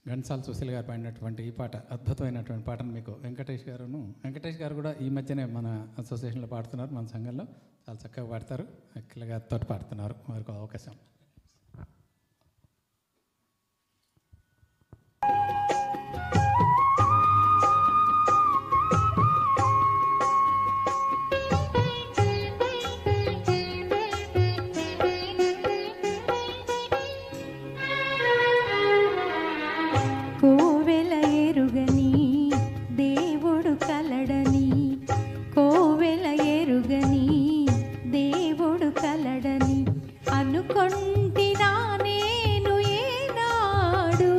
ఘంటసాల సుశీల్ గారు పాడినటువంటి ఈ పాట, అద్భుతమైనటువంటి పాటను మీకు వెంకటేష్ గారు కూడా ఈ మధ్యనే మన అసోసియేషన్లో పాడుతున్నారు, మన సంఘంలో చాలా చక్కగా పాడతారు. అఖిల గారితో పాడుతున్నారు, వారికి అవకాశం. కోవెల ఎరుగని దేవుడు కలడని, కోవెల ఎరుగని దేవుడు కలడని అనుకొంటినా నేను ఏనాడు,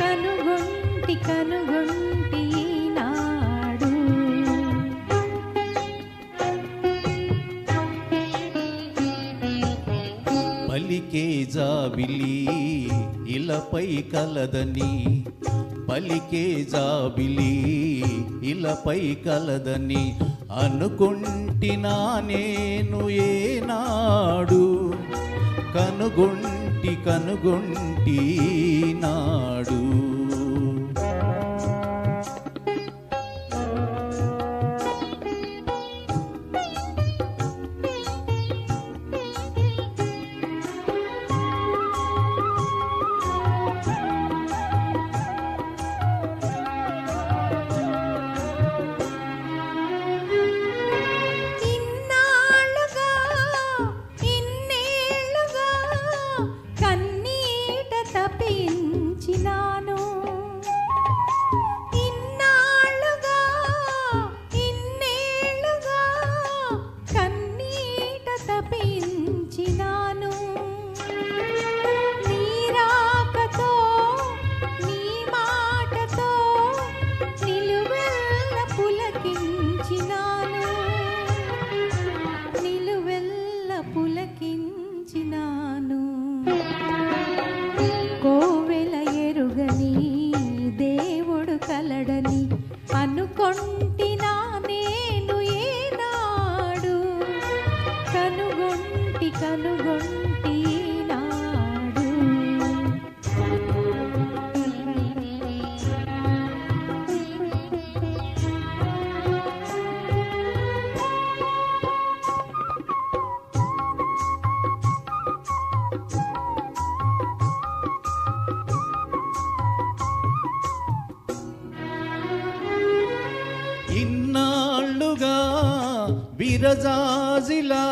కనుగొంటి నాడు. పలికే జాబిలి ఇలపై కలదని, పలికే జాబిలి ఇలపై కలదని అనుకుంటినా నేను ఏనాడు, కనుగొంటి నాడు. కోవెల ఎరుగని దేవుడు కలడని అనుకొంటినా నేను ఏనాడు, కనుగొంటి నాడు. ఇన్నాళ్ళుగా విరజాజిలా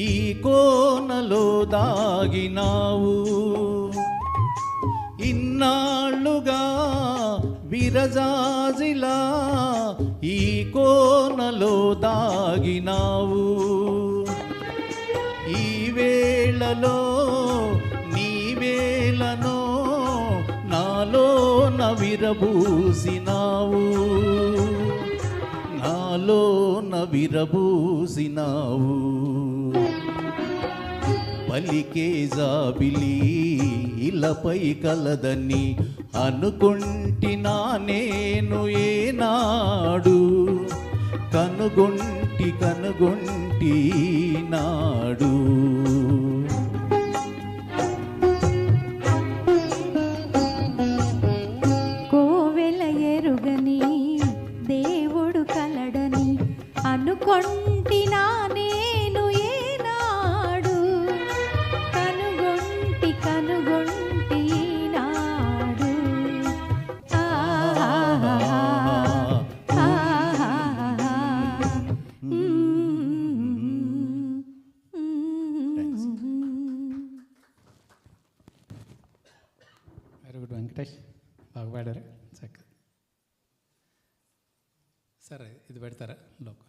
ఈ కోనలో దాగినావు, ఇన్నాళ్ళుగా విరజాజిలా ఈ కోనలో దాగినావు. ఈ వేళలో నీ వేళనో నాలోన విరబూసినావు, నాలోన విరబూసినావు. పలికే జాబిలి ఇలపై కలదని అనుకుంటినా నేను ఏనాడు, కనుగొంటి నాడు. కోవెల ఎరుగని దేవుడు కలడని అనుకొంటినా నేను ఏనాడు, కనుగొంటి నాడు. వెరీ గుడ్ వెంకటేష్, బాగా పాడారు. చక్కగా. సరే, ఇది పెడతారా లోకల్?